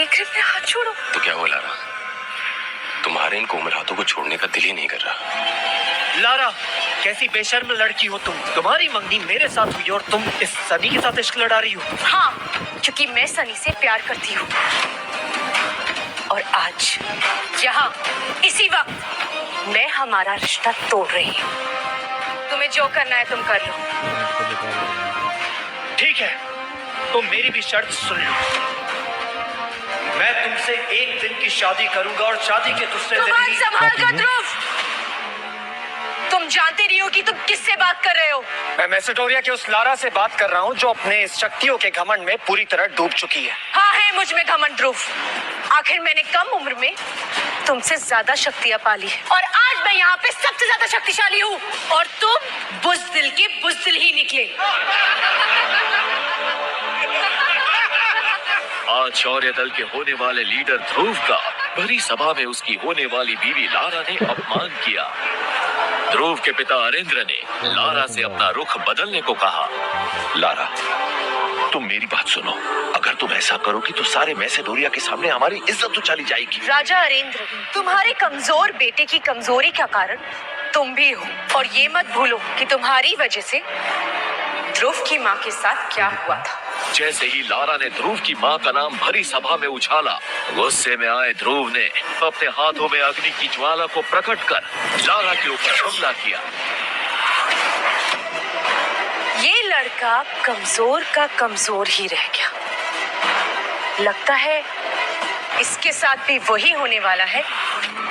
देख रहे हैं, हाथ छोड़ो। तो क्या हुआ लारा, तुम्हारे इन कोमल हाथों को छोड़ने का दिल ही नहीं कर रहा। लारा, कैसी बेशर्म लड़की हो तुम। तुम्हारी मंगनी मेरे साथ हुई और तुम इस सनी के साथ इश्क लड़ा रही हो। हाँ, क्योंकि मैं सनी से प्यार करती हूँ और आज यहाँ इसी वक्त मैं हमारा रिश्ता तोड़ रही हूँ। तुम्हें जो करना है तुम कर लो। ठीक है, तो मेरी भी शर्त सुन लो। मैं तुमसे एक दिन की शादी करूंगा और शादी के दूसरे दिन ही संभाल कर ध्रुव, तुम जानते नहीं हो कि तुम किससे बात कर रहे हो। मैं मैसेडोरिया के उस लारा से बात कर रहा हूँ जो अपने शक्तियों के घमंड में पूरी तरह डूब चुकी है। हाँ, है मुझ में घमंड ध्रुव। आखिर मैंने कम उम्र में तुमसे ज्यादा शक्तियां पाली है और आज मैं यहाँ पे सबसे ज्यादा शक्तिशाली हूँ और तुम बुज़दिल के बुज़दिल ही निकले। आज शौर्य दल के होने वाले लीडर ध्रुव का भरी सभा में उसकी होने वाली बीवी लारा ने अपमान किया। ध्रुव के पिता अरेंद्र ने लारा से अपना रुख बदलने को कहा। लारा, तुम मेरी बात सुनो। अगर तुम ऐसा करोगी तो सारे मैसेडोरिया के सामने हमारी इज्जत उछाली जाएगी। राजा अरेंद्र, तुम्हारे कमजोर बेटे की कमजोरी का कारण तुम भी हो और ये मत भूलो कि तुम्हारी वजह से ध्रुव की माँ के साथ क्या हुआ था। जैसे ही लारा ने ध्रुव की मां का नाम भरी सभा में उछाला, गुस्से में आए ध्रुव ने अपने हाथों में अग्नि की ज्वाला को प्रकट कर लारा के ऊपर हमला किया। ये लड़का कमजोर का कमजोर ही रह गया। लगता है इसके साथ भी वही होने वाला है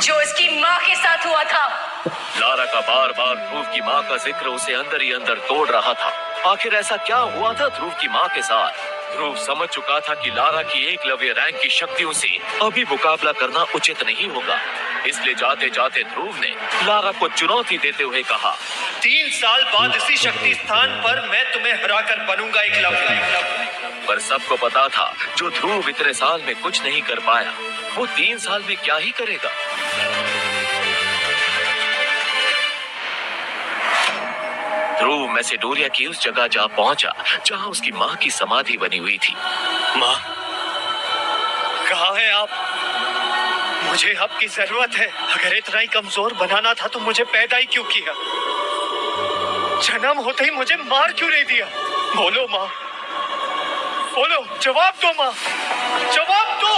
जो इसकी माँ के साथ हुआ था। लारा का बार बार ध्रुव की मां का जिक्र उसे अंदर ही अंदर तोड़ रहा था। आखिर ऐसा क्या हुआ था ध्रुव की मां के साथ? ध्रुव समझ चुका था कि लारा की एकलव्य रैंक की शक्तियों से अभी मुकाबला करना उचित नहीं होगा। इसलिए जाते जाते ध्रुव ने लारा को चुनौती देते हुए कहा, 3 साल बाद इसी शक्ति स्थान पर मैं तुम्हें हराकर बनूंगा एकलव्य। पर सबको पता था जो ध्रुव इतने साल में कुछ नहीं कर पाया, वो 3 साल में क्या ही करेगा। ध्रुव मैसेडोरिया की उस जगह जा पहुंचा जहां उसकी मां की समाधि बनी हुई थी। माँ, कहाँ हैं आप? मुझे आपकी जरूरत है। अगर इतना ही कमजोर बनाना था तो मुझे पैदा ही क्यों किया? जन्म होते ही मुझे मार क्यों नहीं दिया? बोलो माँ, बोलो, जवाब दो माँ, जवाब दो।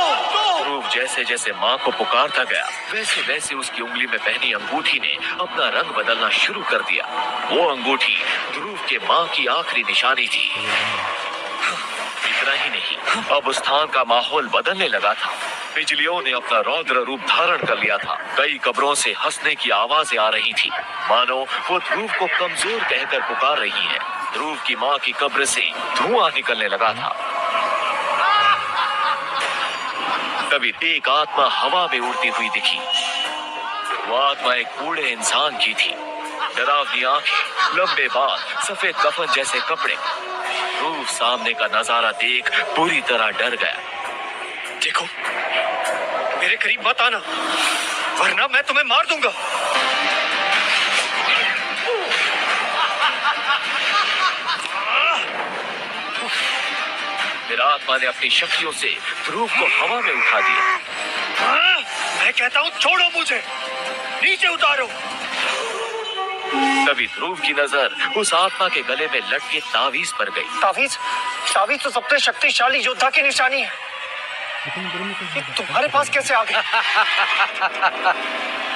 ध्रुव जैसे जैसे मां को पुकारता गया, वैसे वैसे उसकी उंगली में पहनी अंगूठी ने अपना रंग बदलना शुरू कर दिया। वो अंगूठी ध्रुव के मां की आखिरी निशानी थी। इतना ही नहीं, अब उस स्थान का माहौल बदलने लगा था। बिजलियों ने अपना रौद्र रूप धारण कर लिया था। कई कब्रों से हंसने की आवाजें आ रही थी, मानो वो ध्रुव को कमजोर कहकर पुकार रही है। ध्रुव की मां की कब्र से धुआं निकलने लगा था। तभी एक आत्मा हवा में उड़ती हुई दिखी। वो आत्मा एक बूढ़े इंसान की थी। डरावनी आंखें, लंबे बाल, सफेद कफन जैसे कपड़े। ध्रुव सामने का नजारा देख पूरी तरह डर गया। देखो, मेरे करीब मत आना वरना मैं तुम्हें मार दूंगा। फिर आत्मा ने अपनी शक्तियों से ध्रुव को हवा में उठा दिया। मैं कहता हूँ छोड़ो मुझे, नीचे उतारो। तभी ध्रुव की नजर उस आत्मा के गले में लटके तावीज पर गई। तावीज? तावीज तो सबसे शक्तिशाली योद्धा की निशानी है। ये तुम्हारे पास कैसे आ गया?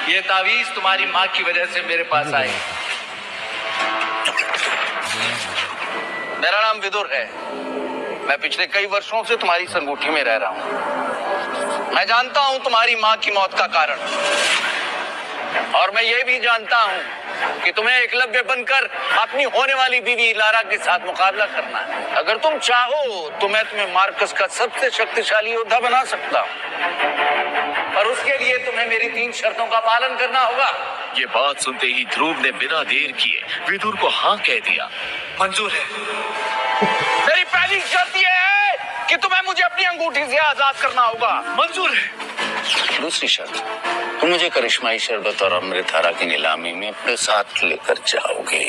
ये तावीज तुम्हारी माँ की वजह से मेरे पास आई। मेरा नाम विदुर है। मैं पिछले कई वर्षों से तुम्हारी संगूठी में रह रहा हूँ। मैं जानता हूँ तुम्हारी माँ की मौत का कारण, और मैं ये भी जानता हूँ कि तुम्हें एकलव्य बनकर अपनी होने वाली बीवी लारा के साथ मुकाबला करना है। अगर तुम चाहो तो मैं तुम्हें मार्कस का सबसे शक्तिशाली योद्धा बना सकता हूँ, पर उसके लिए तुम्हें मेरी 3 शर्तों का पालन करना होगा। ये बात सुनते ही ध्रुव ने बिना देर किए विदुर को हाँ कह दिया। मंजूर है। मेरी पहली शर्त यह है कि तुम्हें मुझे अपनी अंगूठी से आजाद करना होगा। मंजूर है। दूसरी शर्त, तुम मुझे करिश्माई शरबत और अमृतधारा की नीलामी में अपने साथ लेकर जाओगे।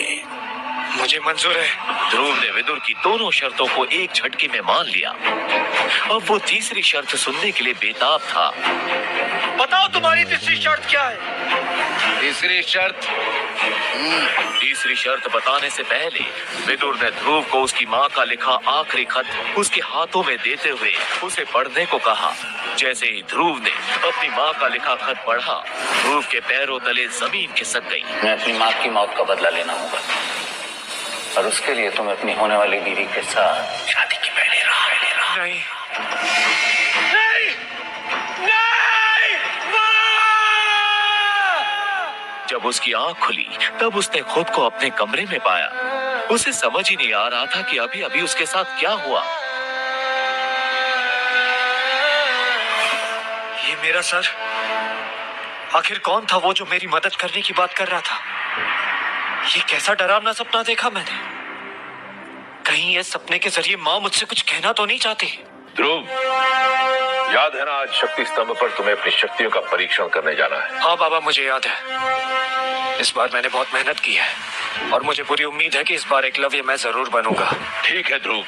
मुझे मंजूर है। ध्रुव ने विदुर की दोनों शर्तों को एक झटके में मान लिया। अब वो तीसरी शर्त सुनने के लिए बेताब था। बताओ तुम्हारी तीसरी शर्त क्या है? तीसरी शर्त बताने से पहले विदुर ने ध्रुव को उसकी माँ का लिखा आखिरी खत उसके हाथों में देते हुए उसे पढ़ने को कहा। जैसे ही ध्रुव ने अपनी माँ का लिखा खत पढ़ा, ध्रुव के पैरों तले जमीन खिसक गई। मैं अपनी माँ की मौत का बदला लेना होगा और उसके लिए तुम्हें अपनी होने वाली बीवी के साथ शादी की पहली राह लेना। नहीं, नहीं, नहीं, जब उसकी आंख खुली तब उसने खुद को अपने कमरे में पाया। उसे समझ ही नहीं आ रहा था कि अभी अभी उसके साथ क्या हुआ। ये मेरा सर, आखिर कौन था वो जो मेरी मदद करने की बात कर रहा था? ये कैसा डरावना सपना देखा मैंने? कहीं ये सपने के जरिए माँ मुझसे कुछ कहना तो नहीं चाहती? ध्रुव, याद है ना आज शक्ति स्तंभ पर तुम्हें अपनी शक्तियों का परीक्षण करने जाना है? हाँ बाबा, मुझे याद है। इस बार मैंने बहुत मेहनत की है और मुझे पूरी उम्मीद है कि इस बार एकलव्य मैं जरूर बनूंगा। ठीक है ध्रुव,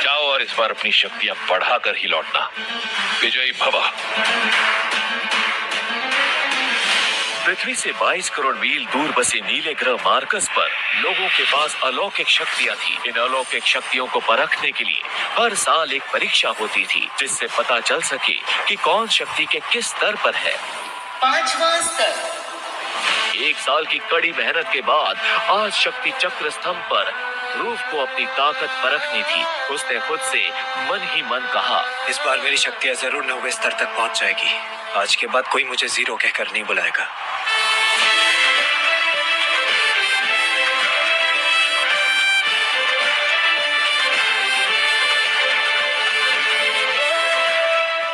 जाओ और इस बार अपनी शक्तियां बढ़ाकर ही लौटना। विजयी भव। पृथ्वी से 22 करोड़ मील दूर बसे नीले ग्रह मार्कस पर लोगों के पास अलौकिक शक्तियां थी। इन अलौकिक शक्तियों को परखने के लिए हर साल एक परीक्षा होती थी, जिससे पता चल सके कि कौन शक्ति के किस स्तर पर है। 5वां स्तर। 1 साल की कड़ी मेहनत के बाद आज शक्ति चक्र स्तंभ पर ध्रुव को अपनी ताकत परखनी थी। उसने खुद से मन ही मन कहा, इस बार मेरी शक्तियां जरूर 9वें स्तर तक पहुंच जाएगी। आज के बाद कोई मुझे जीरो कहकर नहीं बुलाएगा।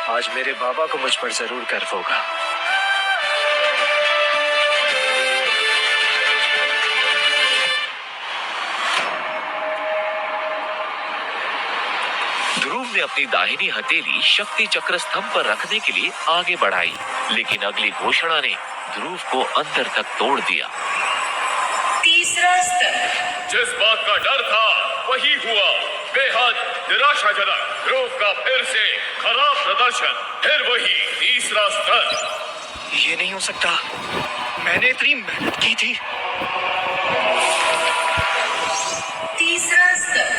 आज मेरे बाबा को मुझ पर जरूर गर्व होगा। ध्रुव ने अपनी दाहिनी हथेली शक्ति चक्र स्तंभ पर रखने के लिए आगे बढ़ाई, लेकिन अगली घोषणा ने ध्रुव को अंदर तक तोड़ दिया। तीसरा स्तर। जिस बात का डर था वही हुआ। बेहद निराशाजनक ध्रुव का फिर से खराब प्रदर्शन। फिर वही तीसरा स्तर। ये नहीं हो सकता, मैंने इतनी मेहनत की थी। तीसरा स्तर।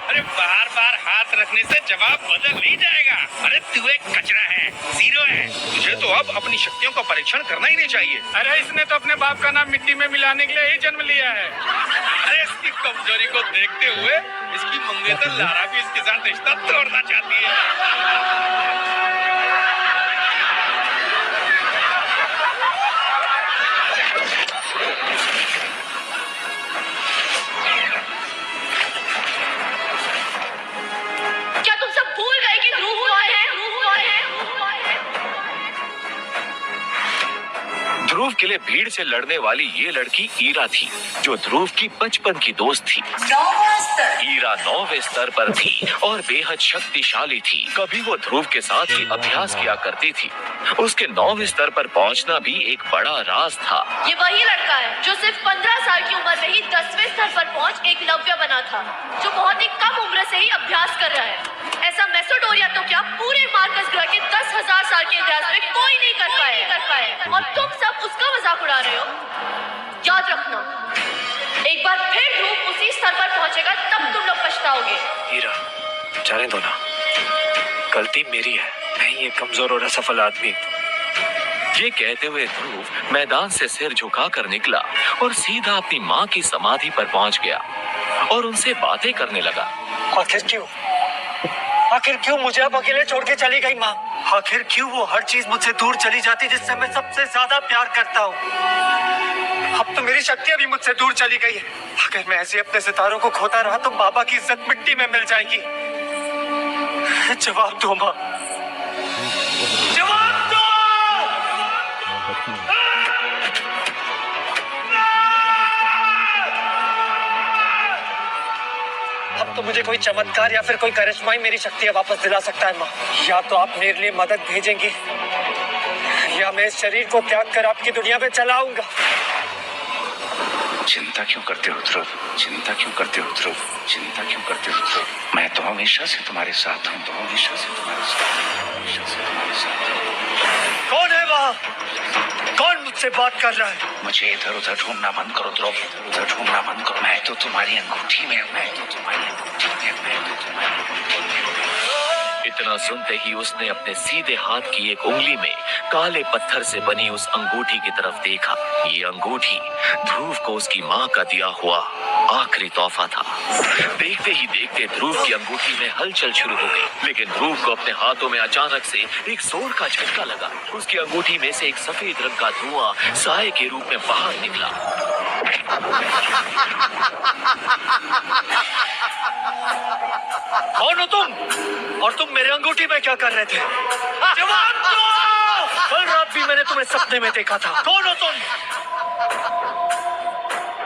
अरे बार बार हाथ रखने से जवाब बदल नहीं जाएगा। अरे तू एक कचरा है, जीरो है। तुझे तो अब अपनी शक्तियों का परीक्षण करना ही नहीं चाहिए। अरे इसने तो अपने बाप का नाम मिट्टी में मिलाने के लिए ही जन्म लिया है। अरे इसकी कमजोरी को देखते हुए इसकी मंगेतर लारा भी इसके साथ रिश्ता तोड़ना चाहती है। क्या तुम सब भूल गए कि ध्रुव कौन है? ध्रुव के लिए भीड़ से लड़ने वाली ये लड़की ईरा थी, जो ध्रुव की बचपन की दोस्त थी। 9वां स्तर। ईरा 9वें स्तर पर थी और बेहद शक्तिशाली थी। कभी वो ध्रुव के साथ ही अभ्यास किया करती थी। उसके 9वें स्तर पर पहुंचना भी एक बड़ा राज था। ये वही लड़का है जो सिर्फ 15 साल की उम्र में ही 10वें स्तर पर पहुंच एकलव्य बना था, जो बहुत ही कम उम्र से ही अभ्यास कर रहा है। ऐसा मेसोडोरिया तो क्या पूरे मार्कस ग्रह के 10,000 साल के इतिहास में कोई नहीं कर पाए। और तुम सब उसका मजाक उड़ा रहे हो। याद रखना, एक बार फिर ध्रुव उसी स्तर पर पहुंचेगा तब तुम लोग पछताओगे। हीरा, जाने दो ना, गलती मेरी है। मैं ही एक कमजोर और असफल आदमी। ये कहते हुए ध्रुव मैदान से सिर झुकाकर निकला और सीधा अपनी माँ की समाधि पर पहुंच गया और उनसे बातें करने लगा। आखिर क्यों मुझे अब अकेले छोड़ के चली गई माँ? आखिर क्यों वो हर चीज मुझसे दूर चली जाती जिससे मैं सबसे ज्यादा प्यार करता हूँ? अब तो मेरी शक्तियाँ भी मुझसे दूर चली गई है। अगर मैं ऐसे अपने सितारों को खोता रहा तो बाबा की इज्जत मिट्टी में मिल जाएगी। जवाब दो माँ, जवाब दो। अब तो मुझे कोई चमत्कार या फिर कोई करिश्मा ही मेरी शक्तियाँ वापस दिला सकता है माँ। या तो आप मेरे लिए मदद भेजेंगी या मैं इस शरीर को त्याग कर आपकी दुनिया में चला आऊंगा। चिंता क्यों करते हो ध्रुव? चिंता क्यों करते हो ध्रुव? चिंता क्यों करते हो ध्रुव? मैं तो हमेशा से तुम्हारे साथ हूँ, तो हमेशा से तुम्हारे साथ हूँ, हमेशा से तुम्हारे साथ हूँ। कौन है वहाँ? कौन मुझसे बात कर रहा है? मुझे इधर उधर ढूंढना बंद करो ध्रुव, इधर उधर ढूंढना बंद करो। मैं तो तुम्हारी अंगूठी में, मैं तो तुम्हारी अंगूठी में, मैं तो तुम्हारी अंगूठी में। इतना सुनते ही उसने अपने सीधे हाथ की एक उंगली में काले पत्थर से बनी उस अंगूठी की तरफ देखा। ये अंगूठी ध्रुव को उसकी माँ का दिया हुआ आखिरी तोहफा था। देखते ही देखते ध्रुव की अंगूठी में हलचल शुरू हो गई, लेकिन ध्रुव को अपने हाथों में अचानक से एक जोर का झटका लगा। उसकी अंगूठी में से एक सफेद रंग का धुआं साए के रूप में बाहर निकला। कौन हो तुम? और तुम मेरे अंगूठी में क्या कर रहे थे? जवाब दो! कल रात भी मैंने तुम्हें सपने में देखा था। कौन हो तुम?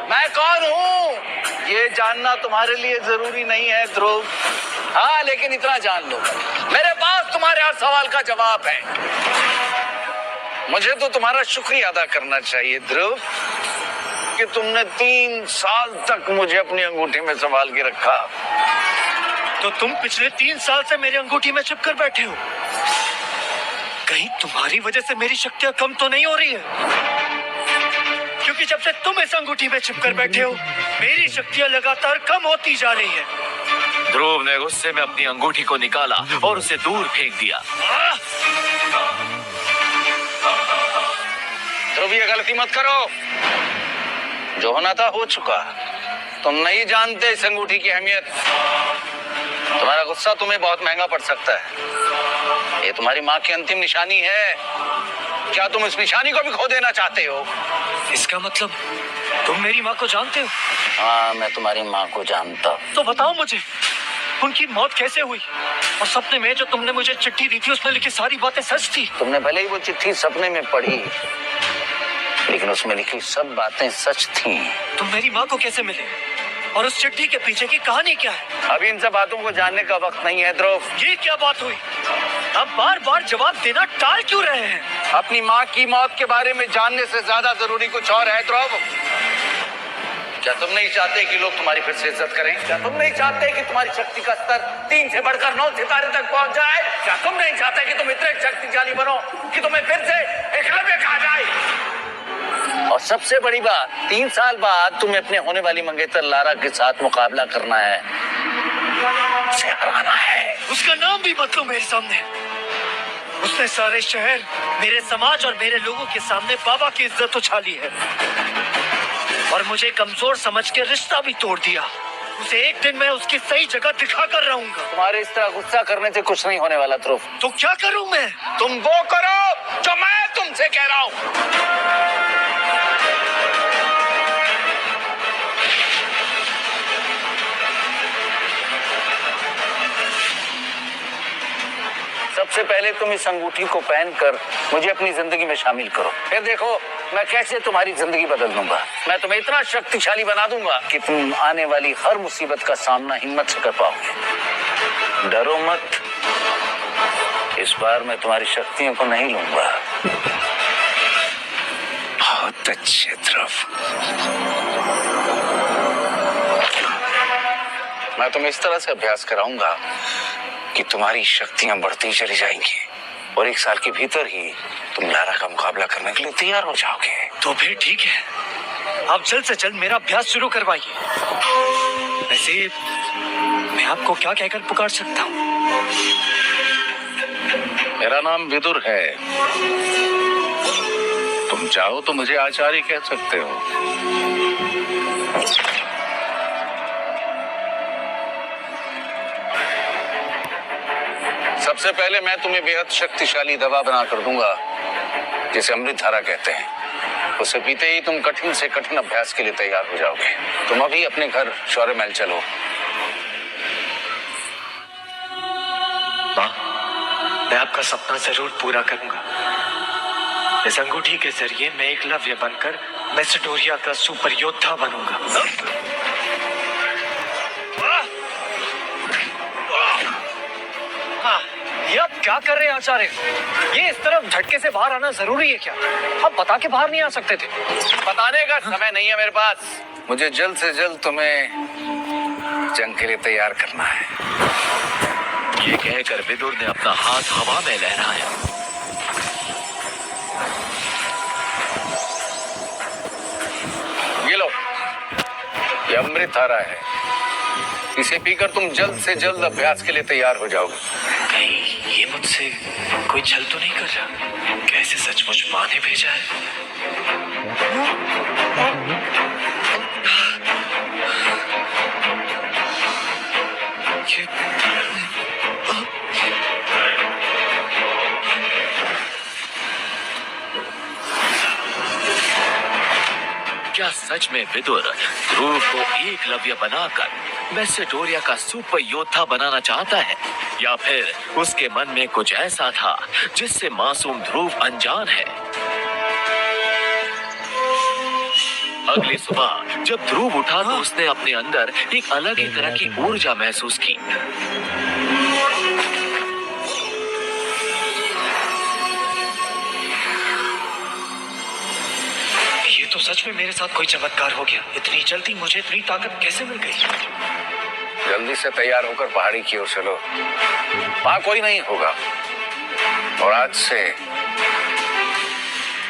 मैं कौन हूँ ये जानना तुम्हारे लिए जरूरी नहीं है ध्रुव। हाँ, लेकिन इतना जान लो, मेरे पास तुम्हारे हर सवाल का जवाब है। मुझे तो तुम्हारा शुक्रिया अदा करना चाहिए ध्रुव कि तुमने 3 साल तक मुझे अपनी अंगूठी में संभाल के रखा। तो तुम पिछले 3 साल से मेरी अंगूठी में छिपकर बैठे हो। कहीं तुम्हारी वजह से मेरी शक्तियां कम तो नहीं हो रही है? क्योंकि जब से तुम इस अंगूठी में छिपकर बैठे हो, मेरी शक्तियां लगातार कम होती जा रही है। ध्रुव ने गुस्से में अपनी अंगूठी को निकाला और उसे दूर फेंक दिया। ध्रुव, ये गलती मत करो। जो होना था हो चुका। तुम नहीं जानते इस अंगूठी की अहमियत। तुम्हारा गुस्सा तुम्हें बहुत महंगा पड़ सकता है। ये तुम्हारी माँ की अंतिम निशानी है। क्या तुम इस निशानी को भी खो देना चाहते हो? इसका मतलब तुम मेरी माँ को जानते हो? हाँ, मैं तुम्हारी माँ को जानता हूँ। तो बताओ मुझे, उनकी मौत कैसे हुई? और सपने में जो तुमने मुझे चिट्ठी दी थी, उसमें लिखी सारी बातें सच थी? तुमने भले ही वो चिट्ठी सपने में पढ़ी, लेकिन उसमें लिखी सब बातें सच थी। तुम मेरी माँ को कैसे मिले? और उस चिट्ठी के पीछे की कहानी क्या है? अभी इन सब बातों को जानने का वक्त नहीं है ध्रुव। ये क्या बात हुई? आप बार बार जवाब देना टाल क्यों रहे हैं? अपनी माँ की मौत के बारे में जानने से ज्यादा जरूरी कुछ और है ध्रुव। क्या तुम नहीं चाहते कि लोग तुम्हारी फिर से इज्जत करें? क्या तुम नहीं चाहते कि तुम्हारी शक्ति का स्तर 3 से बढ़कर 9 सितारे तक पहुंच जाए? क्या तुम नहीं चाहते कि तुम इतने शक्तिशाली बनो कि तुम्हें फिर से एकलव्य कहा जाए? और सबसे बड़ी बात, 3 साल बाद तुम्हें अपने होने वाली मंगेतर लारा के साथ मुकाबला करना है, उसे हराना है। उसका नाम भी मत लो मेरे सामने। उसने सारे शहर, मेरे समाज और मेरे लोगों के सामने बाबा की इज्जत उछाली है और मुझे कमजोर समझ के रिश्ता भी तोड़ दिया। उसे एक दिन मैं उसकी सही जगह दिखा कर रहूंगा। तुम्हारे इस तरह गुस्सा करने से कुछ नहीं होने वाला ध्रुव। तो क्या करूं मैं? तुम वो करो जो मैं तुमसे कह रहा हूं। सबसे पहले तुम इस अंगूठी को पहनकर मुझे अपनी जिंदगी में शामिल करो। फिर देखो मैं कैसे तुम्हारी जिंदगी बदल दूंगा। मैं तुम्हें इतना शक्तिशाली बना दूंगा कि तुम आने वाली हर मुसीबत का सामना हिम्मत से कर पाओगे। डरो मत, इस बार मैं तुम्हारी शक्तियों को नहीं लूंगा। बहुत अच्छे ध्रुव, मैं तुम्हें इस तरह से अभ्यास कराऊंगा कि तुम्हारी शक्तियां बढ़ती चली जाएंगी और 1 साल के भीतर ही तुम लारा का मुकाबला करने के लिए तैयार हो जाओगे। तो फिर ठीक है, आप जल्द से जल्द मेरा अभ्यास शुरू करवाइए। वैसे मैं आपको क्या कहकर पुकार सकता हूँ? मेरा नाम विदुर है। तुम चाहो तो मुझे आचार्य कह सकते हो। सबसे पहले मैं तुम्हें बेहद शक्तिशाली दवा बना कर दूंगा, जिसे अमृत धारा कहते हैं। उसे पीते ही तुम कठिन से कठिन अभ्यास के लिए तैयार हो जाओगे। तुम अभी अपने घर शौर्य महल चलो। माँ, मैं आपका सपना जरूर पूरा करूंगा। इस अंगूठी के जरिए मैं एकलव्य बनकर मैसेडोरिया का सुपर योद्धा बनूंगा। हाँ, ये आप क्या कर रहे हैं आचार्य? ये इस तरफ झटके से बाहर आना जरूरी है क्या? आप बता के बाहर नहीं आ सकते थे? बताने का समय नहीं है मेरे पास। मुझे जल्द से जल्द तुम्हें जंग के लिए तैयार करना है। ये कहकर विदुर ने अपना हाथ हवा में लहराया। ये लो, ये अमृत धारा है। इसे पीकर तुम जल्द से जल्द अभ्यास के लिए तैयार हो जाओगे। कहीं ये मुझसे कोई छल तो नहीं कर रहा? कैसे सचमुच माँ ने भेजा है? क्या सच में विदुर ध्रुव को एकलव्य बनाकर मैसेडोरिया का सुपर योद्धा बनाना चाहता है, या फिर उसके मन में कुछ ऐसा था जिससे मासूम ध्रुव अनजान है? अगली सुबह जब ध्रुव उठा तो उसने अपने अंदर एक अलग ही तरह की ऊर्जा महसूस की। ये तो सच में मेरे साथ कोई चमत्कार हो गया। इतनी जल्दी मुझे इतनी ताकत कैसे मिल गई? जल्दी से तैयार होकर पहाड़ी की ओर चलो, वहां कोई नहीं होगा। और आज से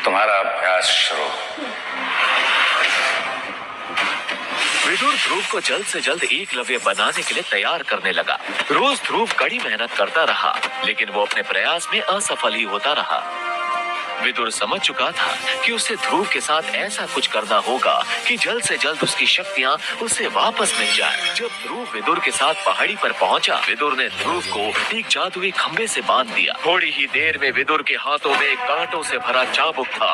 तुम्हारा अभ्यास शुरू। विदुर ध्रुव को जल्द से जल्द एकलव्य बनाने के लिए तैयार करने लगा। रोज ध्रुव कड़ी मेहनत करता रहा, लेकिन वो अपने प्रयास में असफल ही होता रहा। विदुर समझ चुका था कि उसे ध्रुव के साथ ऐसा कुछ करना होगा कि जल्द से जल्द उसकी शक्तियां उसे वापस मिल जाए। जब ध्रुव विदुर के साथ पहाड़ी पर पहुंचा, विदुर ने ध्रुव को एक जादुई खंभे से बांध दिया। थोड़ी ही देर में विदुर के हाथों में कांटों से भरा चाबुक था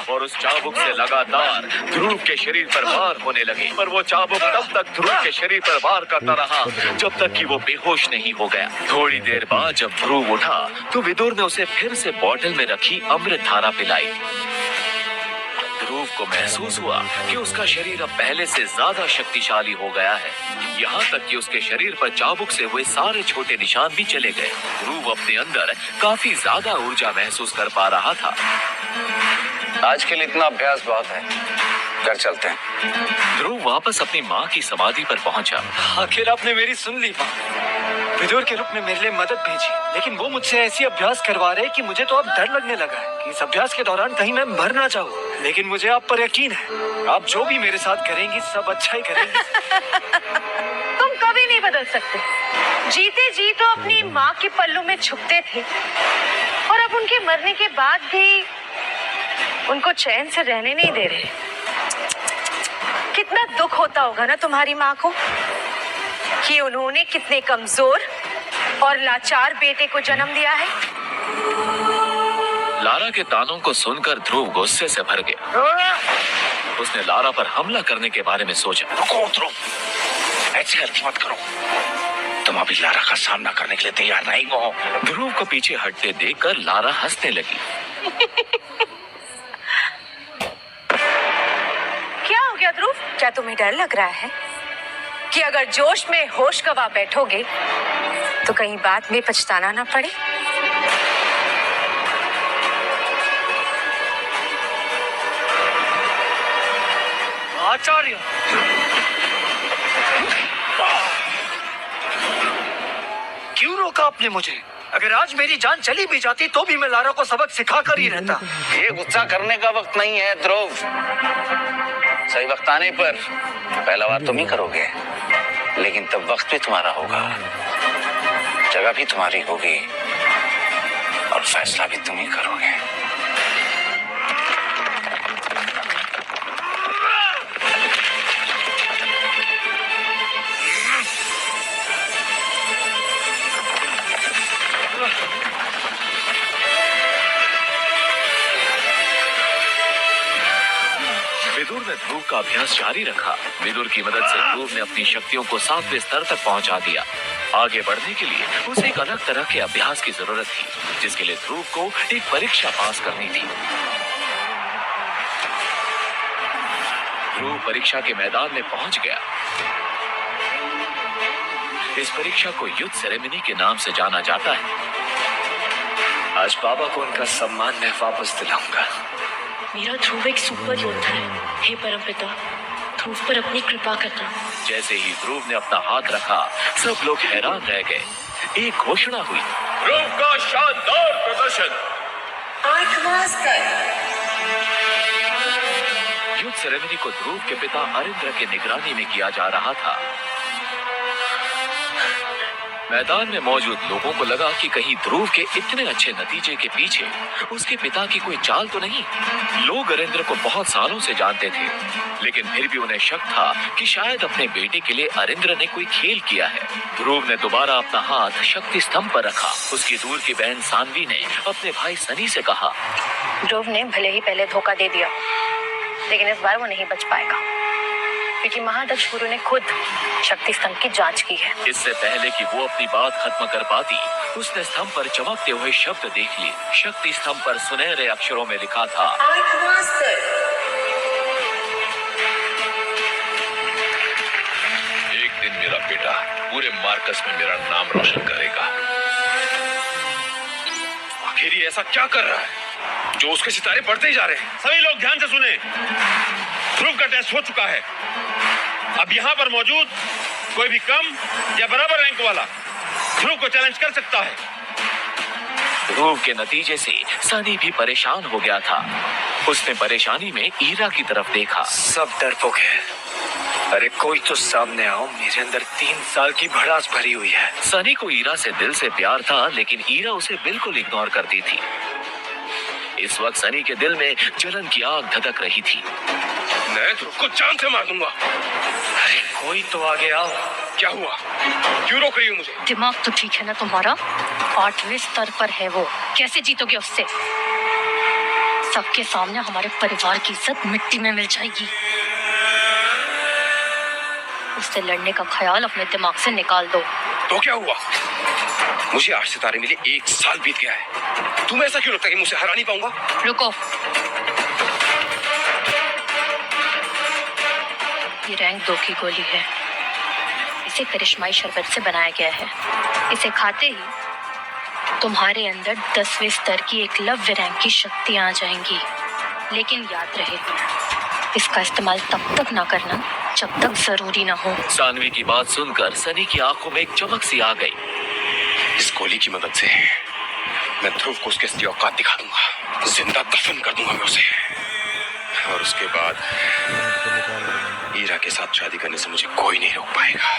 और उस चाबुक से लगातार ध्रुव के शरीर पर वार होने लगे। पर वो चाबुक तब तक ध्रुव के शरीर पर वार करता रहा जब तक कि वो बेहोश नहीं हो गया। थोड़ी देर बाद जब ध्रुव उठा तो विदुर ने उसे फिर से बोतल में रखी अमृत धारा पिलाई। ध्रुव को महसूस हुआ कि उसका शरीर अब पहले से ज्यादा शक्तिशाली हो गया है। यहाँ तक कि उसके शरीर पर चाबुक से हुए सारे छोटे निशान भी चले गए। ध्रुव अपने अंदर काफी ज्यादा ऊर्जा महसूस कर पा रहा था। आज के लिए इतना अभ्यास बहुत है, घर चलते हैं। ध्रुव वापस अपनी माँ की समाधि पर पहुंचा। आखिर आपने मेरी सुन ली माँ। विदुर के रूप में मेरे लिए मदद भेजी, लेकिन वो मुझसे ऐसी अभ्यास करवा रहे कि मुझे तो अब डर लगने लगा है कि इस अभ्यास के दौरान कहीं मैं मर ना जाऊं। लेकिन मुझे आप पर यकीन है, आप जो भी मेरे साथ करेंगी सब अच्छा ही करेंगी। तुम कभी नहीं बदल सकते। जीते जी तो अपनी माँ के पल्लू में छुपते थे, और अब उनके मरने के बाद भी उनको चैन से रहने नहीं दे रहे। कितना दुख होता होगा ना तुम्हारी माँ को कि उन्होंने कितने कमजोर और लाचार बेटे को जन्म दिया है। लारा के तानों को सुनकर ध्रुव गुस्से से भर गया। उसने लारा पर हमला करने के बारे में सोचा। रुको ध्रुव, ऐसी गलती मत करो। तुम अभी लारा का सामना करने के लिए तैयार नहीं हो। ध्रुव को पीछे हटते देखकर लारा हंसने लगी। क्या हो गया ध्रुव? क्या तुम्हें डर लग रहा है कि अगर जोश में होश गवा बैठोगे तो कहीं बाद में पछताना ना पड़े? आचार्य, क्यों रोका आपने मुझे? अगर आज मेरी जान चली भी जाती तो भी मैं लारा को सबक सिखा कर ही रहता। ये गुस्सा करने का वक्त नहीं है ध्रुव। सही वक्त आने पर पहला बार तुम ही करोगे, लेकिन तब वक्त भी तुम्हारा होगा, जगह भी तुम्हारी होगी और फैसला भी तुम ही करोगे। विदुर ने ध्रुव का अभ्यास जारी रखा। विदुर की मदद से ध्रुव ने अपनी शक्तियों को 7वें स्तर तक पहुंचा दिया। आगे बढ़ने के लिए उसे एक अलग तरह के अभ्यास की जरूरत थी, जिसके लिए ध्रुव को एक परीक्षा पास करनी थी। ध्रुव परीक्षा के मैदान में पहुंच गया। इस परीक्षा को युद्ध सेरेमनी के नाम से जाना जाता है। आज बाबा को उनका सम्मान मैं वापस दिलाऊंगा। मेरा ध्रुव एक सुपर योद्धा है। हे परमपिता, ध्रुव पर अपनी कृपा करना। जैसे ही ध्रुव ने अपना हाथ रखा, सब लोग हैरान रह गए। एक घोषणा हुई, ध्रुव का शानदार प्रदर्शन। युद्ध सेरेमनी को ध्रुव के पिता अरिंद्र के निगरानी में किया जा रहा था। मैदान में मौजूद लोगों को लगा कि कहीं ध्रुव के इतने अच्छे नतीजे के पीछे उसके पिता की कोई चाल तो नहीं। लोग अरिंद्र को बहुत सालों से जानते थे, लेकिन फिर भी उन्हें शक था कि शायद अपने बेटे के लिए अरिंद्र ने कोई खेल किया है। ध्रुव ने दोबारा अपना हाथ शक्ति स्तंभ पर रखा। उसकी दूर की बहन सानवी ने अपने भाई सनी से कहा, ध्रुव ने भले ही पहले धोखा दे दिया, लेकिन इस बार वो नहीं बच पाएगा, क्योंकि महादक्ष गुरु ने खुद शक्ति स्तंभ की जांच की है। इससे पहले कि वो अपनी बात खत्म कर पाती, उसने स्तंभ पर चमकते हुए शब्द देख लिए। शक्ति स्तंभ पर सुनहरे अक्षरों में लिखा था, एक दिन मेरा बेटा पूरे मार्कस में मेरा नाम रोशन करेगा। आखिर ये ऐसा क्या कर रहा है जो उसके सितारे बढ़ते ही जा रहे हैं? सभी लोग ध्यान से सुने। ध्रुव का टेस्ट हो चुका है। अब यहाँ पर मौजूद कोई भी कम या बराबर रैंक वाला ध्रुव को चैलेंज कर सकता है। ध्रुव के नतीजे से सनी भी परेशान हो गया था। उसने परेशानी में ईरा की तरफ देखा। सब डरपोक है। अरे कोई तो सामने आओ, मेरे अंदर 3 साल की भड़ास भरी हुई है। सनी को ईरा से दिल से प्यार था, लेकिन ईरा उसे बिल्कुल इग्नोर करती थी। इस वक्त सनी के दिल में जलन की आग धधक रही थी। मैं ध्रुव को जान से मार दूंगा। अरे कोई तो आगे आओ। क्या हुआ? क्यों रोक रही हो मुझे? दिमाग तो ठीक है ना तुम्हारा? 8वें स्तर पर है वो, कैसे जीतोगे उससे? सबके सामने हमारे परिवार की इज्जत मिट्टी में मिल जाएगी। उससे लड़ने का ख्याल अपने दिमाग से निकाल दो। तो क्या हुआ? मुझे 8 सितारे मिले, 1 साल बीत गया है। तुम्हें ऐसा क्यों लगता है कि मुझसे हरा नहीं पाऊंगा? रुको, ये रैंक 2 की गोली है। इसे करिश्माई शरबत से बनाया गया है। इसे खाते ही तुम्हारे अंदर 10वें स्तर की एकलव्य रैंक की शक्तियां आ जाएंगी। लेकिन याद रहे, इसका इस्तेमाल तब तक ना करना जब तक जरूरी ना हो। सानवी की बात सुनकर सनी की आंखों में एक चमक सी आ गई। इस गोली की मदद से मैं ध्रुव को उसके असली औकात दिखा दूंगा। जिंदा दफन कर दूंगा मैं उसे। और उसके बाद ईरा के साथ शादी करने से मुझे कोई नहीं रोक पाएगा।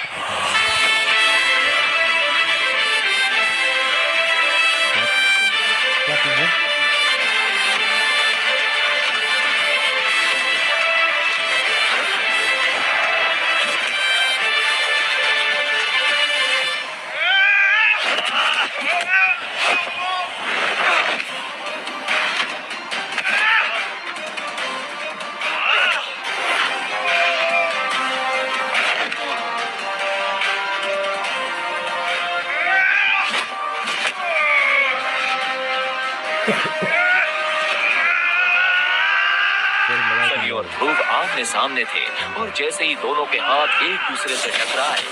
सनी और ध्रुव आमने सामने थे, और जैसे ही दोनों के हाथ एक दूसरे से टकराए,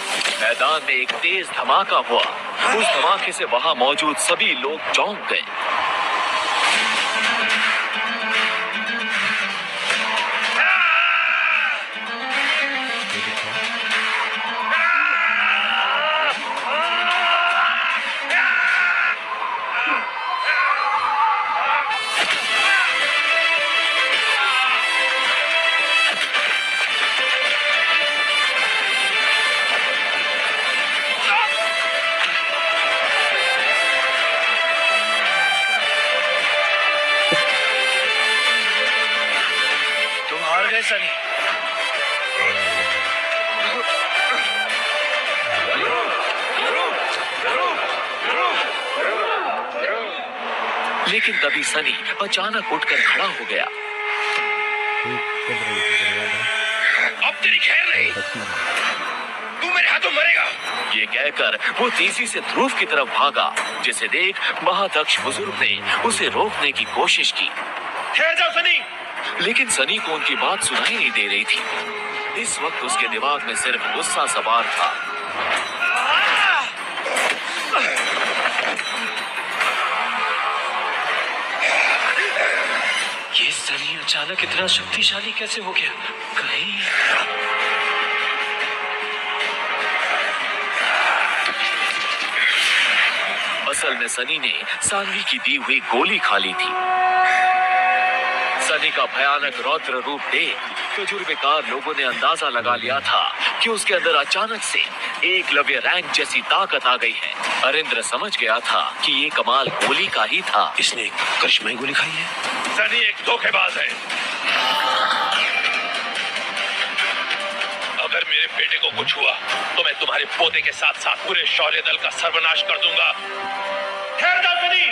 मैदान में एक तेज धमाका हुआ। उस धमाके से वहां मौजूद सभी लोग चौंक गए। सनी, लेकिन तभी सनी अचानक उठकर खड़ा हो गया। अब तेरी खैर नहीं, तू मेरे हाथों मरेगा। ये कहकर वो तेजी से ध्रुव की तरफ भागा, जिसे देख महादक्ष बुजुर्ग ने उसे रोकने की कोशिश की। ठहर जाओ सनी। लेकिन सनी को उनकी बात सुनाई नहीं दे रही थी। इस वक्त उसके दिमाग में सिर्फ गुस्सा सवार था। ये सनी अचानक इतना शक्तिशाली कैसे हो गया? कहीं असल में सनी ने सानवी की दी हुई गोली खा ली थी। सनी का भयानक रौद्र रूप देख तजुर्बेकार लोगों ने अंदाजा लगा लिया था कि उसके अंदर अचानक से एकलव्य रैंक जैसी ताकत आ गई है। अरिंद्र समझ गया था कि ये कमाल गोली का ही था। इसने करिश्माई गोली खाई है। सनी एक धोखेबाज है। अगर मेरे बेटे को कुछ हुआ तो मैं तुम्हारे पोते के साथ साथ पूरे शौर्य दल का सर्वनाश कर दूंगा। ठहर जाओ सनी।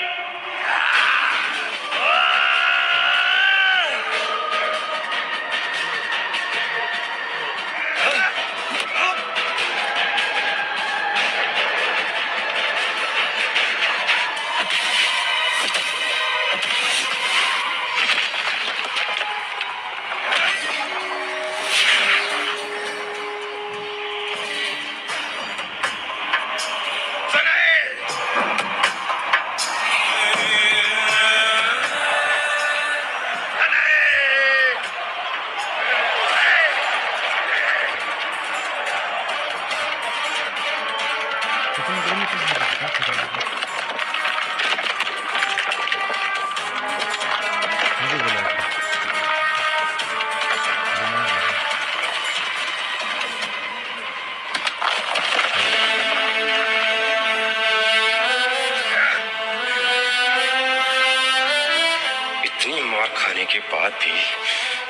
इतनी मार खाने के बाद भी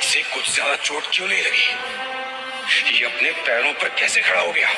इसे कुछ ज्यादा चोट क्यों नहीं लगी? ये अपने पैरों पर कैसे खड़ा हो गया?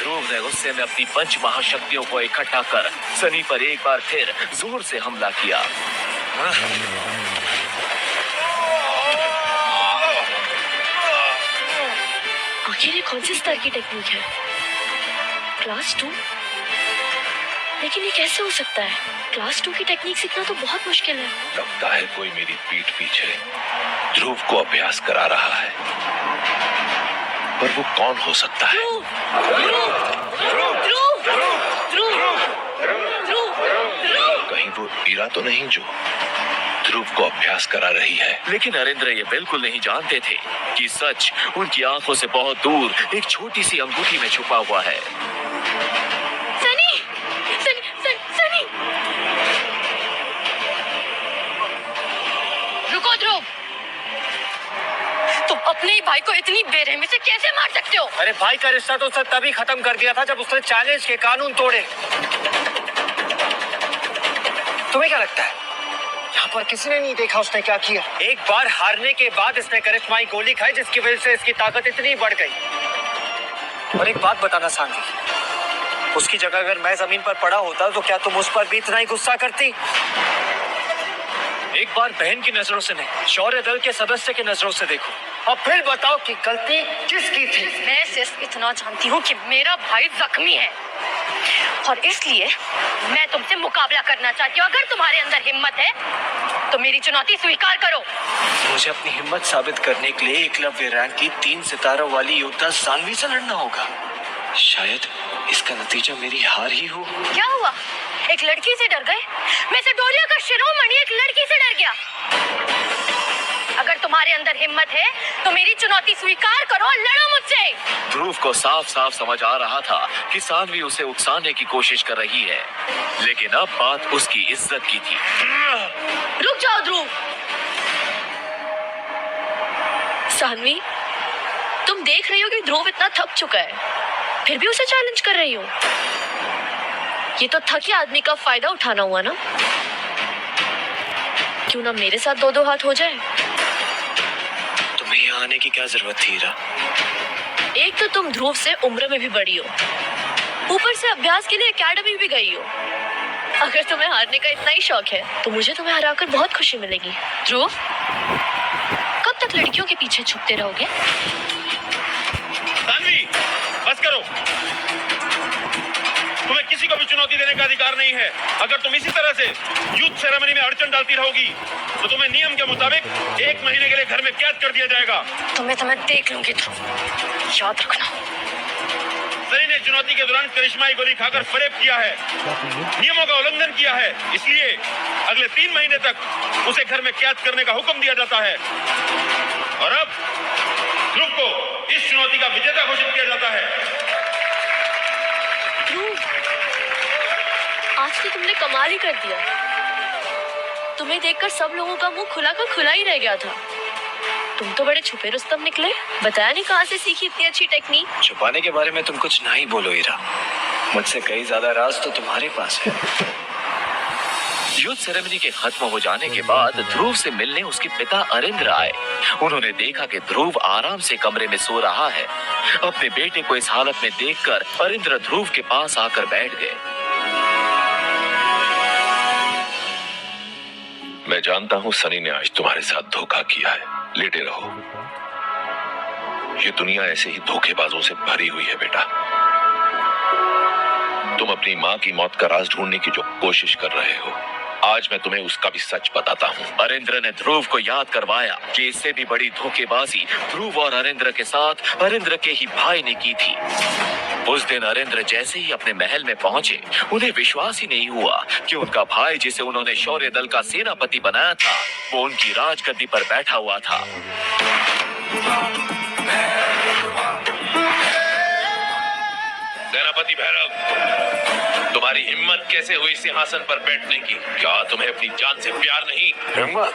ध्रुव ने गुस्से में अपनी पंच महाशक्तियों को इकट्ठा कर सनी पर एक बार फिर जोर से हमला किया। आखिर ये कौन से स्तर की टेक्निक है? क्लास 2? लेकिन ये कैसे हो सकता है? क्लास 2 की टेक्निक सीखना तो बहुत मुश्किल है। लगता है कोई मेरी पीठ पीछे ध्रुव को अभ्यास करा रहा है, पर वो कौन हो सकता है? कहीं वो ईरा तो नहीं जो ध्रुव को अभ्यास करा रही है? लेकिन अरिंद्र ये बिल्कुल नहीं जानते थे कि सच उनकी आंखों से बहुत दूर एक छोटी सी अंगूठी में छुपा हुआ है। सनी! सनी! सनी! सनी! रुको ध्रुव, तुम अपने ही भाई को इतनी बेरहमी से कैसे मार सकते हो? अरे भाई का रिश्ता तो उसने तभी खत्म कर दिया था जब उसने चैलेंज के कानून तोड़े। तुम्हें क्या लगता है यहाँ पर किसी ने नहीं देखा उसने क्या किया? एक बार हारने के बाद इसने करिश्माई गोली खाई जिसकी वजह से इसकी ताकत इतनी बढ़ गई। और एक बात बताना सानवी, उसकी जगह अगर मैं जमीन पर पड़ा होता तो क्या तुम उस पर भी इतना ही गुस्सा करती? एक बार बहन की नजरों से नहीं, शौर्य दल के सदस्य की नजरों से देखो और फिर बताओ कि गलती किसकी थी। मैं सिर्फ इतना जानती हूँ कि मेरा भाई जख्मी है और इसलिए मैं तुमसे मुकाबला करना चाहती हूँ। अगर तुम्हारे अंदर हिम्मत है तो मेरी चुनौती स्वीकार करो। मुझे अपनी हिम्मत साबित करने के लिए एकलव्य रैंक की 3 सितारों वाली योद्धा सानवी से लड़ना होगा। शायद इसका नतीजा मेरी हार ही हो। क्या हुआ? एक लड़की से डर गए? मैं सिडोरिया का शिरोमणि एक लड़की से डर गया। अगर तुम्हारे अंदर हिम्मत है तो मेरी चुनौती स्वीकार करो और लड़ो मुझसे। ध्रुव को साफ साफ समझ आ रहा था कि सानवी उसे उकसाने की कोशिश कर रही है, लेकिन अब बात उसकी इज्जत की थी। रुक जाओ ध्रुव। सानवी, तुम देख रही हो कि ध्रुव इतना थक चुका है, फिर भी उसे चैलेंज कर रही हो। ये तो थके आदमी का फायदा उठाना हुआ ना। क्यों ना मेरे साथ 2-2 हाथ हो जाए? तुम्हें यहाँ आने की क्या जरूरत थी हीरा? एक तो तुम ध्रुव से उम्र में भी बड़ी हो, ऊपर से अभ्यास के लिए एकेडमी भी गई हो। अगर तुम्हें हारने का इतना ही शौक है तो मुझे तुम्हें हराकर बहुत खुशी मिलेगी। ध्रुव, कब तक खूबसूरत लड़कियों के पीछे छुपते रहोगे? सानवी, बस करो। तुम्हें किसी को भी चुनौती देने का अधिकार नहीं है। अगर तुम इसी तरह से यूथ सेरेमनी में अड़चन डालती रहोगी तो तुम्हें नियम के मुताबिक 1 महीने के लिए घर में कैद कर दिया जाएगा। तुम्हें देख लूंगी ध्रुव, याद रखना। सनी ने चुनौती के दौरान करिश्माई गोली खाकर फरेब किया है, नियमों का उल्लंघन किया है, इसलिए अगले 3 महीने तक उसे घर में कैद करने का हुक्म दिया जाता है। और अब ध्रुव को इस चुनौती का विजेता घोषित किया जाता है। ध्रुव, आज तो तुमने कमाल ही कर दिया। तुम्हें देखकर सब लोगों का मुंह खुला का खुला ही रह गया था। तुम तो बड़े छुपे रुस्तम निकले। बताया नहीं कहाँ से सीखी इतनी अच्छी टेक्निक। छुपाने के बारे में तुम कुछ ना ही बोलो हीरा, मुझसे कई ज्यादा राज तो तुम्हारे पास है। युद्ध सेरेमनी के खत्म हो जाने के बाद ध्रुव से मिलने उसके पिता अरिंद्र आए। उन्होंने देखा कि ध्रुव आराम से कमरे में सो रहा है। अपने बेटे को इस हालत में देखकर अरिंद्र ध्रुव के पास आकर बैठ गए। मैं जानता हूं सनी ने आज तुम्हारे साथ धोखा किया है। लेटे रहो। ये दुनिया ऐसे ही धोखेबाजों से भरी हुई है बेटा। तुम अपनी माँ की मौत का राज ढूंढने की जो कोशिश कर रहे हो, आज मैं तुम्हें उसका भी सच बताता हूँ। अरिंद्र ने ध्रुव को याद करवाया कि इससे भी बड़ी धोखेबाजी ध्रुव और अरिंद्र के साथ अरिंद्र के ही भाई ने की थी। उस दिन अरिंद्र जैसे ही अपने महल में पहुंचे, उन्हें विश्वास ही नहीं हुआ कि उनका भाई, जिसे उन्होंने शौर्य दल का सेनापति बनाया था, वो उनकी राजगद्दी पर बैठा हुआ था। सेनापति भैरव, तुम्हारी हिम्मत कैसे हुई सिंहासन पर बैठने की? क्या तुम्हें अपनी जान से प्यार नहीं? हिम्मत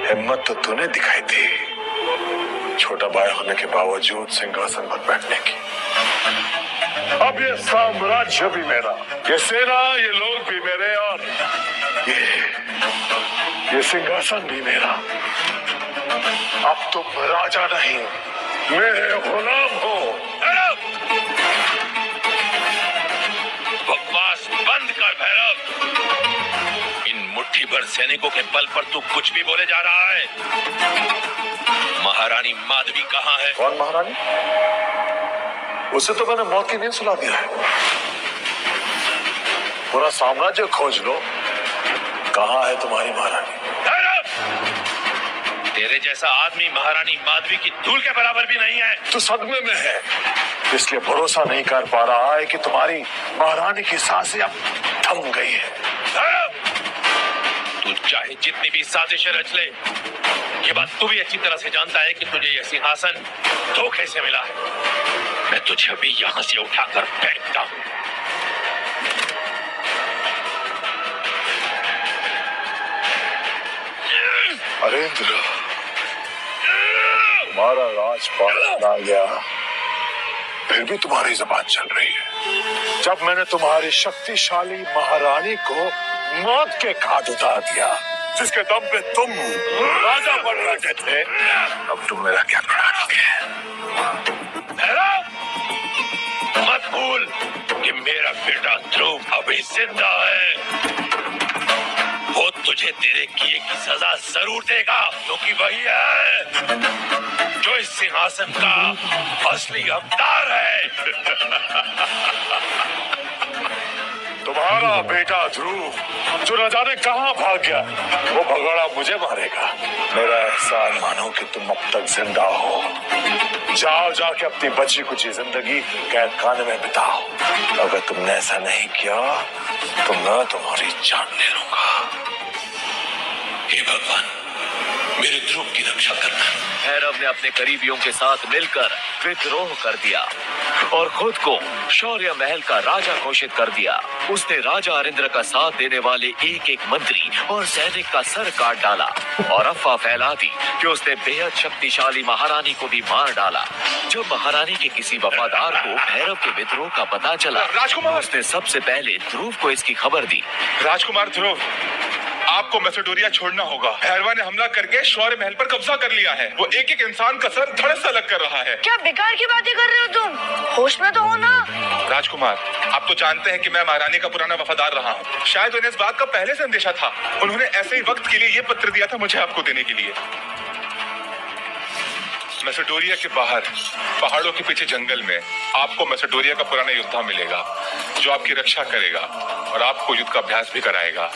हिम्मत तो तूने दिखाई थी, छोटा भाई होने के बावजूद सिंहासन पर बैठने की। अब ये साम्राज्य भी मेरा, ये सेना, ये लोग भी मेरे, और ये सिंहासन भी मेरा। अब तुम राजा नहीं, मेरे गुलाम हो। बकवास बंद कर भैरव। इन मुट्ठी भर सैनिकों के बल पर तू कुछ भी बोले जा रहा है। महारानी माधवी कहाँ है? कौन महारानी? उसे तो मैंने मौत की नींद सुला दिया है। पूरा साम्राज्य खोज लो, कहाँ है तुम्हारी महारानी? तेरे जैसा आदमी महारानी माधवी की धूल के बराबर भी नहीं है। तू सदमे में है, इसलिए भरोसा नहीं कर पा रहा है कि तुम्हारी महारानी की सांसें अब थम गई है। तू चाहे जितनी भी साजिशें रच ले, ये बात तू भी अच्छी तरह से जानता है कि तुझे यह सिंहासन धोखे से मिला है। मैं तुझे अभी यहाँ से उठाकर फेंकता हूँ। अरिंद्र, तुम्हारा राजपाट आ गया, फिर भी तुम्हारी जुबान चल रही है। जब मैंने तुम्हारी शक्तिशाली महारानी को मौत के घाट उतार दिया, जिसके दम पे तुम राजा बन रहे थे, अब तुम मेरा क्या करोगे? मत भूल कि मेरा बेटा ध्रुव अभी जिंदा है। वो तुझे तेरे किए की सजा जरूर देगा, क्योंकि वही है जो इस सिंहासन का असली हकदार है। तुम्हारा बेटा ध्रुव, जो न जाने कहाँ भाग गया, वो भगोड़ा मुझे मारेगा। मेरा एहसान मानो कि तुम अब तक जिंदा हो। जाओ, जाके अपनी बची कुची जिंदगी कैद खाने में बिताओ। अगर तुमने ऐसा नहीं किया तो मैं तुम्हारी जान ले लूंगा। हे भगवान, मेरे ध्रुव की रक्षा करना। भैरव ने अपने करीबियों के साथ मिलकर विद्रोह कर दिया और खुद को शौर्य महल का राजा घोषित कर दिया। उसने राजा अरिंद्र का साथ देने वाले एक एक मंत्री और सैनिक का सर काट डाला और अफवाह फैला दी कि उसने बेहद शक्तिशाली महारानी को भी मार डाला। जब महारानी के किसी वफादार को भैरव के विद्रोह का पता चला, राजकुमार, उसने सबसे पहले ध्रुव को इसकी खबर दी। राजकुमार ध्रुव, आपको मैसेडोरिया छोड़ना होगा। भैरवा ने हमला करके शौर्य महल पर कब्जा कर लिया है। वो एक एक इंसान का सर धड़ से अलग कर रहा है। क्या बेकार की बातें कर रहे हो तुम? होश में तो हो ना। राजकुमार, आप तो जानते हैं कि मैं महारानी का पुराना वफादार रहा हूँ। शायद उन्हें इस बात का पहले से अंदेशा था। उन्होंने ऐसे ही वक्त के लिए ये पत्र दिया था मुझे आपको देने के लिए। मैसेडोरिया के बाहर पहाड़ों के पीछे जंगल में आपको मैसेडोरिया का पुराना योद्धा मिलेगा जो आपकी रक्षा करेगा और आपको युद्ध का अभ्यास भी कराएगा।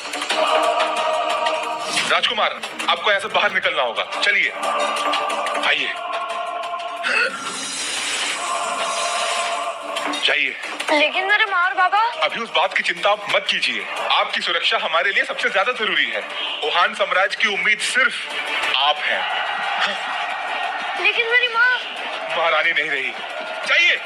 राजकुमार, आपको ऐसे बाहर निकलना होगा। चलिए, आइए, जाइए। लेकिन मेरे माँ और बाबा। अभी उस बात की चिंता आप मत कीजिए। आपकी सुरक्षा हमारे लिए सबसे ज्यादा जरूरी है। ओहान साम्राज्य की उम्मीद सिर्फ आप हैं। लेकिन मेरी माँ। महारानी नहीं रही। जाइए।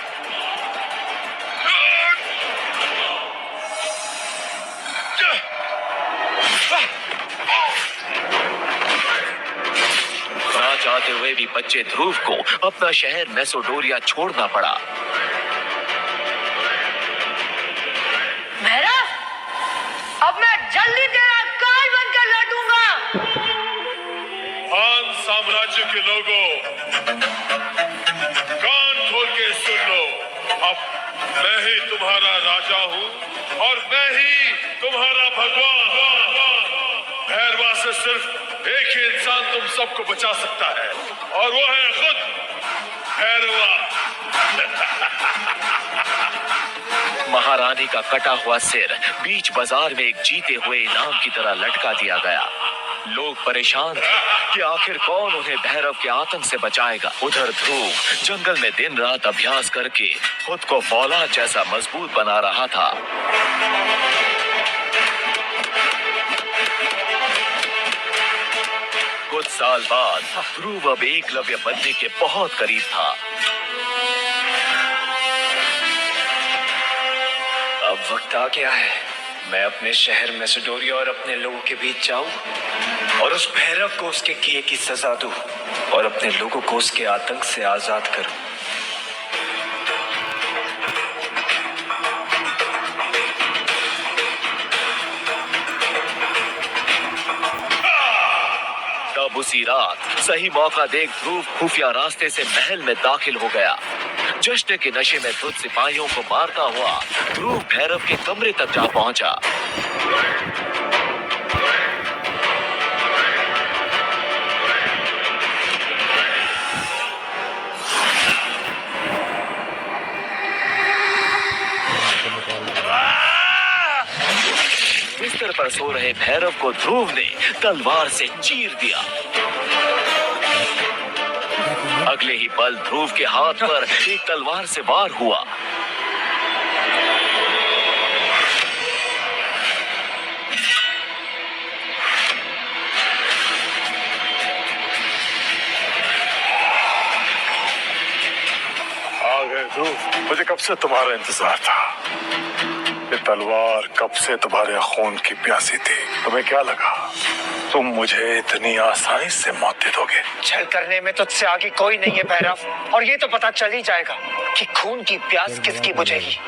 ना चाहते हुए भी बच्चे ध्रुव को अपना शहर मैसेडोरिया छोड़ना पड़ा। भैरव, अब मैं जल्दी तेरा काल बनकर लौटूंगा। ओहान साम्राज्य के लोगों, कान खोल के सुन लो। अब मैं ही तुम्हारा राजा हूँ और मैं ही तुम्हारा भगवान। भैरवा से सिर्फ एक ही इंसान तुम सबको बचा सकता है और वो है खुद भैरवा। महारानी का कटा हुआ सिर बीच बाजार में एक जीते हुए इनाम की तरह लटका दिया गया। लोग परेशान थे कि आखिर कौन उन्हें भैरव के आतंक से बचाएगा। उधर ध्रुव जंगल में दिन रात अभ्यास करके खुद को फौलाद जैसा मजबूत बना रहा था। कुछ साल बाद ध्रुव अब एकलव्य बनने के बहुत करीब था। अब वक्त आ गया है, मैं अपने शहर मैसेडोरिया और अपने लोगों के बीच जाऊं और उस भैरव को उसके किए की सजा दूं और अपने लोगों को उसके आतंक से आजाद करूं। तब उसी रात सही मौका देख ध्रुव खुफिया रास्ते से महल में दाखिल हो गया। जश्न के नशे में धुत सिपाहियों को मारता हुआ ध्रुव भैरव के कमरे तक जा पहुंचा। बिस्तर पर सो रहे भैरव को ध्रुव ने तलवार से चीर दिया। अगले ही पल ध्रुव के हाथ पर एक तलवार से वार हुआ। आ गए ध्रुव, मुझे कब से तुम्हारा इंतजार था। ये तलवार कब से तुम्हारे खून की प्यासी थी। तुम्हें क्या लगा तुम मुझे इतनी आसानी से मौत दे दोगे? छल करने में तुझसे आगे कोई नहीं है भैरव, और ये तो पता चल ही जाएगा कि खून की प्यास किसकी बुझेगी।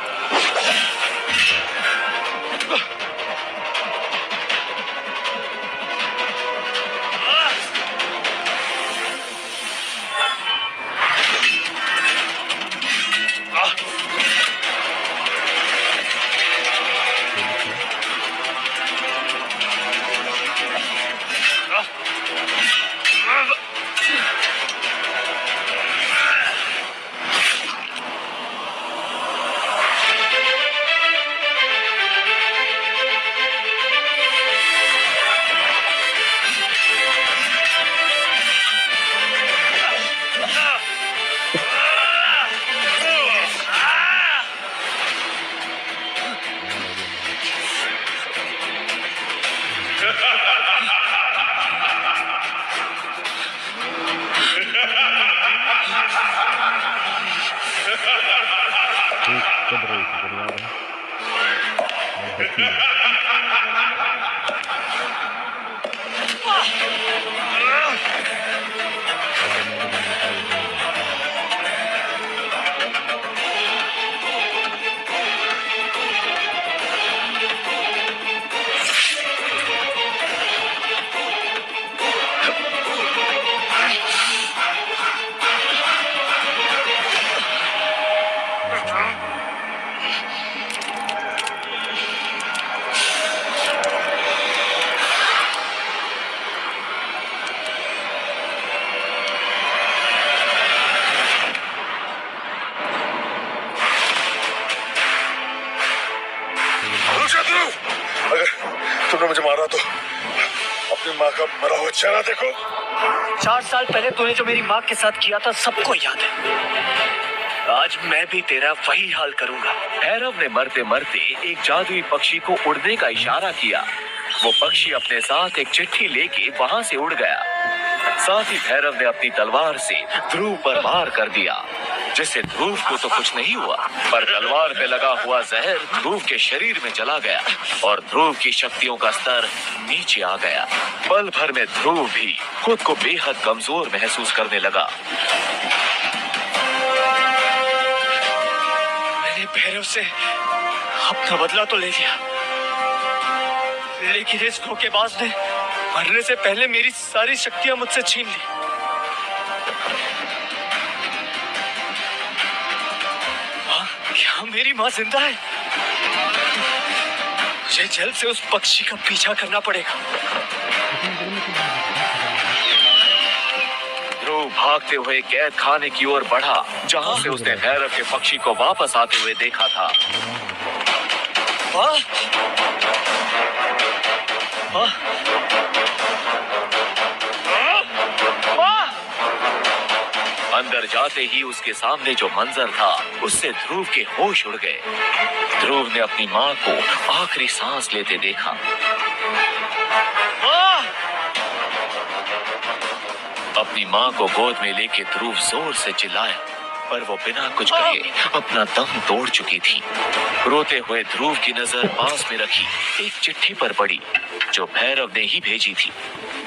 तुमने मुझे मारा तो अपनी माँ का मरा हुआ चेहरा देखो। 4 साल पहले तूने जो मेरी माँ के साथ किया था सबको याद है। आज मैं भी तेरा वही हाल करूंगा। भैरव ने मरते मरते एक जादुई पक्षी को उड़ने का इशारा किया। वो पक्षी अपने साथ एक चिट्ठी लेके वहां से उड़ गया। साथ ही भैरव ने अपनी तलवार से ध्रुव पर वार कर दिया, जिससे ध्रुव को तो कुछ नहीं हुआ, पर तलवार पे लगा हुआ जहर ध्रुव के शरीर में चला गया और ध्रुव की शक्तियों का स्तर नीचे आ गया। पल भर में ध्रुव भी खुद को बेहद कमजोर महसूस करने लगा। मैंने भैरव से अपना बदला तो ले लिया, लेकिन इस धोखेबाज ने मरने से पहले मेरी सारी शक्तियां मुझसे छीन ली। क्या मेरी माँ जिंदा है? मुझे जल्द से उस पक्षी का पीछा करना पड़ेगा। ध्रुव भागते हुए कैद खाने की ओर बढ़ा, जहां से उसने भैरव के पक्षी को वापस आते हुए देखा था। वाह! वाह! अंदर जाते ही उसके सामने जो मंजर था उससे ध्रुव के होश उड़ गए। ध्रुव ने अपनी माँ को आखिरी सांस लेते देखा। अपनी माँ को गोद में लेके ध्रुव जोर से चिल्लाया, पर वो बिना कुछ कहे अपना दम तोड़ चुकी थी। रोते हुए ध्रुव की नजर पास में रखी एक चिट्ठी पर पड़ी, जो भैरव ने ही भेजी थी।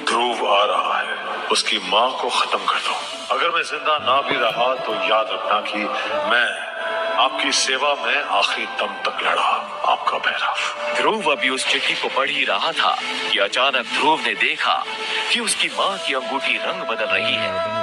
ध्रुव आ रहा है, उसकी माँ को खत्म कर दो। अगर मैं जिंदा ना भी रहा तो याद रखना कि मैं आपकी सेवा में आखिरी दम तक लड़ा, आपका भैरव। ध्रुव अभी उस चिट्ठी को पढ़ ही रहा था कि अचानक ध्रुव ने देखा कि उसकी माँ की अंगूठी रंग बदल रही है।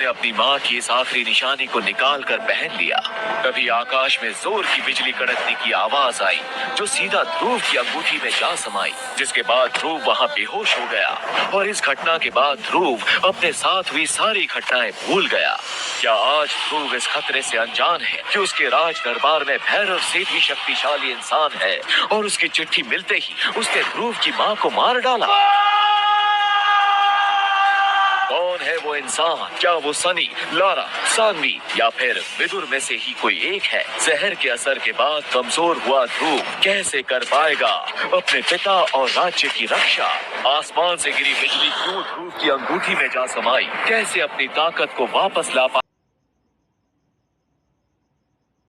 अपनी माँ की इस आखिरी निशानी को निकाल कर पहन लिया। तभी आकाश में जोर की बिजली कड़कने की आवाज आई, जो सीधा ध्रुव की अंगूठी में जा समाई, जिसके बाद ध्रुव वहाँ बेहोश हो गया। और इस घटना के बाद ध्रुव अपने साथ हुई सारी घटनाएं भूल गया। क्या आज ध्रुव इस खतरे से अनजान है कि उसके राज दरबार में भैरव से भी शक्तिशाली इंसान है, और उसकी चिट्ठी मिलते ही उसने ध्रुव की माँ को मार डाला। कौन है वो इंसान? क्या वो सनी, लारा, सानवी या फिर विदुर में से ही कोई एक है? जहर के असर के बाद कमजोर हुआ ध्रुव कैसे कर पाएगा अपने पिता और राज्य की रक्षा? आसमान से गिरी बिजली क्यों ध्रुव की अंगूठी में जा समाई? कैसे अपनी ताकत को वापस ला